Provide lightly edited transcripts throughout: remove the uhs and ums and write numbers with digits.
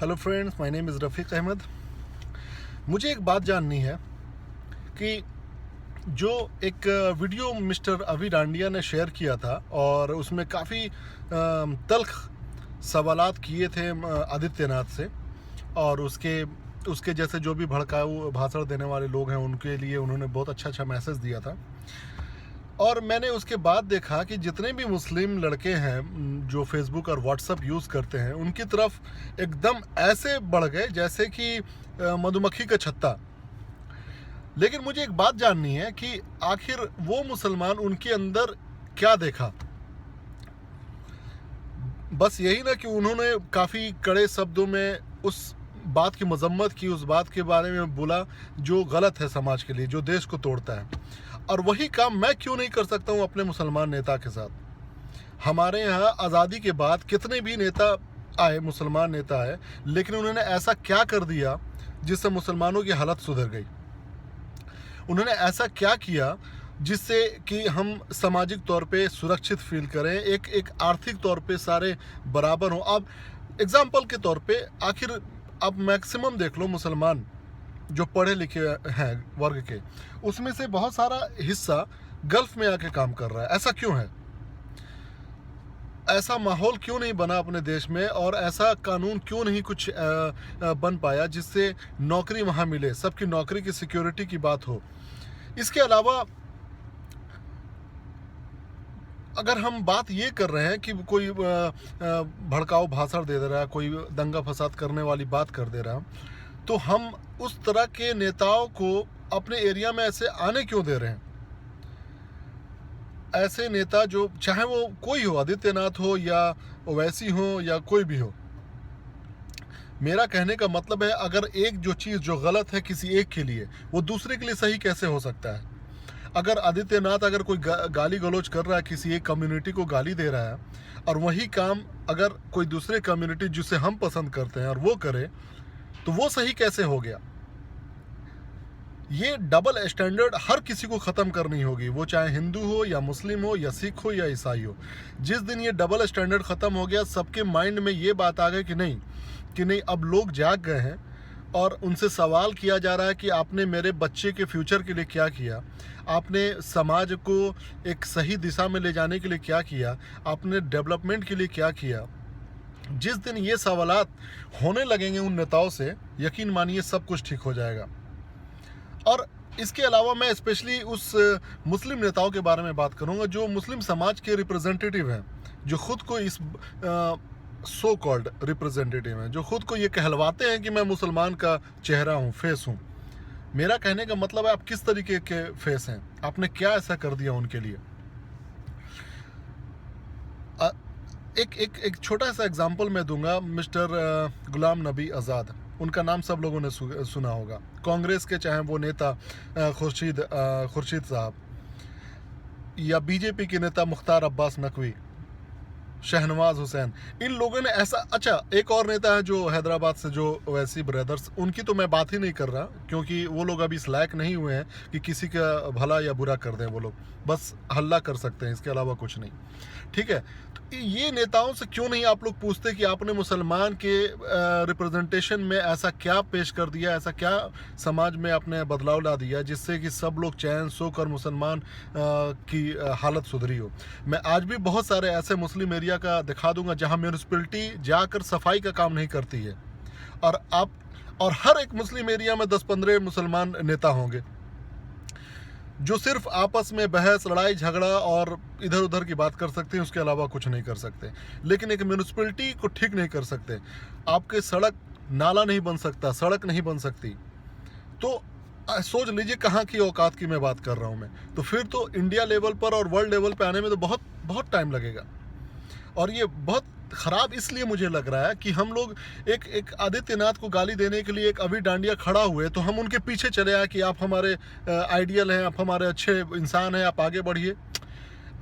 Hello friends, my name is Rafiq Ahmed. मुझे एक बात जाननी है कि जो एक वीडियो मिस्टर अभी डांडिया ने शेयर किया था और उसमें काफ़ी तल्ख़ सवालात किए थे आदित्यनाथ से, और उसके उसके जैसे जो भी भड़काऊ भाषण देने वाले लोग हैं उनके लिए उन्होंने बहुत अच्छा मैसेज दिया था। और मैंने उसके बाद देखा कि जितने भी मुस्लिम लड़के हैं जो फेसबुक और व्हाट्सएप यूज़ करते हैं, उनकी तरफ एकदम ऐसे बढ़ गए जैसे कि मधुमक्खी का छत्ता। लेकिन मुझे एक बात जाननी है कि आखिर वो मुसलमान उनके अंदर क्या देखा। बस यही ना कि उन्होंने काफ़ी कड़े शब्दों में उस बात की मजम्मत की, उस बात के बारे में बोला जो गलत है समाज के लिए, जो देश को तोड़ता है। और वही काम मैं क्यों नहीं कर सकता हूँ अपने मुसलमान नेता के साथ। हमारे यहाँ आज़ादी के बाद कितने भी नेता आए, मुसलमान नेता आए, लेकिन उन्होंने ऐसा क्या कर दिया जिससे मुसलमानों की हालत सुधर गई। उन्होंने ऐसा क्या किया जिससे कि हम सामाजिक तौर पे सुरक्षित फील करें, एक आर्थिक तौर पे सारे बराबर हों। अब एग्जाम्पल के तौर पे आखिर आप मैक्सिमम देख लो, मुसलमान जो पढ़े लिखे हैं वर्ग के, उसमें से बहुत सारा हिस्सा गल्फ में आके काम कर रहा है। ऐसा क्यों है? ऐसा माहौल क्यों नहीं बना अपने देश में, और ऐसा कानून क्यों नहीं कुछ बन पाया जिससे नौकरी वहाँ मिले, सबकी नौकरी की सिक्योरिटी की बात हो। इसके अलावा अगर हम बात ये कर रहे हैं कि कोई भड़काऊ भाषण दे रहा है, कोई दंगा फसाद करने वाली बात कर दे रहा है, तो हम उस तरह के नेताओं को अपने एरिया में ऐसे आने क्यों दे रहे हैं? ऐसे नेता जो चाहे वो कोई हो, आदित्यनाथ हो या ओवैसी हो या कोई भी हो, मेरा कहने का मतलब है अगर एक जो चीज़ जो गलत है किसी एक के लिए, वो दूसरे के लिए सही कैसे हो सकता है? अगर आदित्यनाथ अगर कोई गाली गलौज कर रहा है, किसी एक कम्युनिटी को गाली दे रहा है, और वही काम अगर कोई दूसरे कम्युनिटी जिसे हम पसंद करते हैं और वो करे, तो वो सही कैसे हो गया? ये डबल स्टैंडर्ड हर किसी को ख़त्म करनी होगी, वो चाहे हिंदू हो या मुस्लिम हो या सिख हो या ईसाई हो। जिस दिन ये डबल स्टैंडर्ड ख़त्म हो गया, सबके माइंड में ये बात आ गई कि नहीं अब लोग जाग गए हैं और उनसे सवाल किया जा रहा है कि आपने मेरे बच्चे के फ्यूचर के लिए क्या किया, आपने समाज को एक सही दिशा में ले जाने के लिए क्या किया, आपने डेवलपमेंट के लिए क्या किया। जिस दिन ये सवालात होने लगेंगे उन नेताओं से, यकीन मानिए सब कुछ ठीक हो जाएगा। और इसके अलावा मैं स्पेशली उस मुस्लिम नेताओं के बारे में बात करूंगा जो मुस्लिम समाज के रिप्रेजेंटेटिव हैं, जो खुद को इस सो कॉल्ड रिप्रेजेंटेटिव हैं, जो खुद को ये कहलवाते हैं कि मैं मुसलमान का चेहरा हूँ, फेस हूँ। मेरा कहने का मतलब है आप किस तरीके के फेस हैं, आपने क्या ऐसा कर दिया उनके लिए। एक छोटा सा एग्जांपल मैं दूंगा। मिस्टर गुलाम नबी आज़ाद, उनका नाम सब लोगों ने सुना होगा। कांग्रेस के चाहे वो नेता खुर्शीद साहब, या बीजेपी के नेता मुख्तार अब्बास नकवी, शहनवाज हुसैन, इन लोगों ने ऐसा, अच्छा एक और नेता है जो हैदराबाद से, जो ओवैसी ब्रदर्स, उनकी तो मैं बात ही नहीं कर रहा क्योंकि वो लोग अभी इस लायक नहीं हुए हैं कि किसी का भला या बुरा कर दें। वो लोग बस हल्ला कर सकते हैं, इसके अलावा कुछ नहीं। ठीक है, तो ये नेताओं से क्यों नहीं आप लोग पूछते कि आपने मुसलमान के रिप्रेजेंटेशन में ऐसा क्या पेश कर दिया, ऐसा क्या समाज में आपने बदलाव ला दिया जिससे कि सब लोग चैन सोकर मुसलमान की हालत सुधरी हो। मैं आज भी बहुत सारे ऐसे मुस्लिम एरिया का दिखा दूंगा जहां म्यूनिसिपैलिटी जाकर सफाई का काम नहीं करती है, और हर एक मुस्लिम एरिया में 10-15 मुसलमान नेता होंगे जो सिर्फ आपस में बहस, लड़ाई झगड़ा और इधर उधर की बात कर सकते हैं, उसके अलावा कुछ नहीं कर सकते। लेकिन एक म्यूनिसिपैलिटी को ठीक नहीं कर सकते। आपके सड़क नाला नहीं बन सकता, सड़क नहीं बन सकती, तो सोच लीजिए कहाँ की औकात की मैं बात कर रहा हूँ मैं। तो फिर तो इंडिया लेवल पर और वर्ल्ड लेवल पर आने में तो बहुत बहुत टाइम लगेगा। और ये बहुत ख़राब इसलिए मुझे लग रहा है कि हम लोग एक आदित्यनाथ को गाली देने के लिए एक अभी डांडिया खड़ा हुए, तो हम उनके पीछे चले आए कि आप हमारे आइडियल हैं, आप हमारे अच्छे इंसान हैं, आप आगे बढ़िए।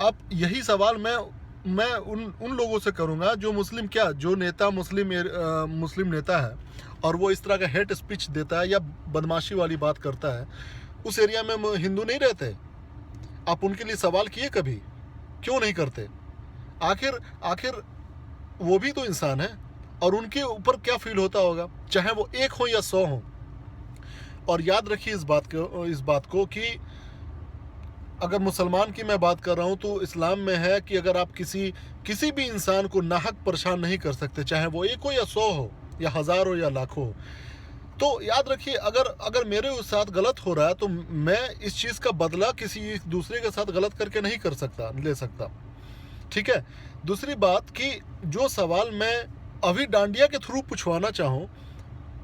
अब यही सवाल मैं उन लोगों से करूँगा जो जो नेता मुस्लिम नेता है और वो इस तरह का हेट स्पीच देता है या बदमाशी वाली बात करता है। उस एरिया में हिंदू नहीं रहते, आप उनके लिए सवाल किए कभी? क्यों नहीं करते? आखिर वो भी तो इंसान है। और उनके ऊपर क्या फील होता होगा, चाहे वो 1 हो या 100 हो। और याद रखिए इस बात को कि अगर मुसलमान की मैं बात कर रहा हूँ तो इस्लाम में है कि अगर आप किसी भी इंसान को नाहक परेशान नहीं कर सकते, चाहे वो 1 हो या 100 हो या 1000 हो या लाखों हो। तो याद रखिए अगर मेरे साथ गलत हो रहा है तो मैं इस चीज़ का बदला किसी दूसरे के साथ गलत करके नहीं ले सकता। ठीक है। दूसरी बात कि जो सवाल मैं अभी डांडिया के थ्रू पूछवाना चाहूँ,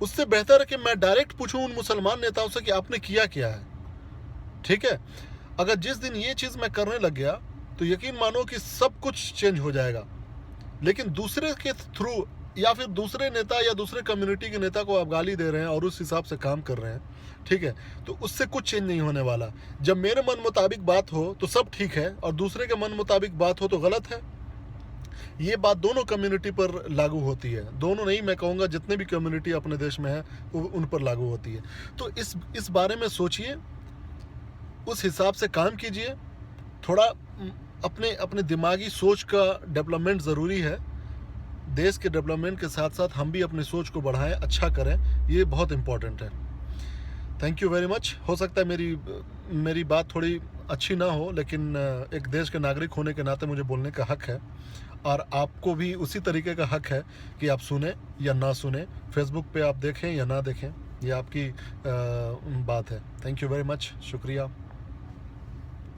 उससे बेहतर है कि मैं डायरेक्ट पूछूं उन मुसलमान नेताओं से कि आपने किया क्या है। ठीक है। अगर जिस दिन ये चीज़ मैं करने लग गया तो यकीन मानो कि सब कुछ चेंज हो जाएगा। लेकिन दूसरे के थ्रू या फिर दूसरे नेता या दूसरे कम्युनिटी के नेता को आप गाली दे रहे हैं और उस हिसाब से काम कर रहे हैं, ठीक है, तो उससे कुछ चेंज नहीं होने वाला। जब मेरे मन मुताबिक बात हो तो सब ठीक है और दूसरे के मन मुताबिक बात हो तो गलत है। ये बात दोनों कम्युनिटी पर लागू होती है। दोनों नहीं, मैं कहूँगा जितने भी कम्युनिटी अपने देश में है उन पर लागू होती है। तो इस बारे में सोचिए, उस हिसाब से काम कीजिए। थोड़ा अपने दिमागी सोच का डेवलपमेंट ज़रूरी है। देश के डेवलपमेंट के साथ साथ हम भी अपनी सोच को बढ़ाएं, अच्छा करें, ये बहुत इम्पोर्टेंट है। Thank you very much. हो सकता है मेरी बात थोड़ी अच्छी ना हो, लेकिन एक देश के नागरिक होने के नाते मुझे बोलने का हक है और आपको भी उसी तरीके का हक है कि आप सुने या ना सुने। फेसबुक पे आप देखें या ना देखें, ये आपकी बात है। थैंक यू वेरी मच, शुक्रिया।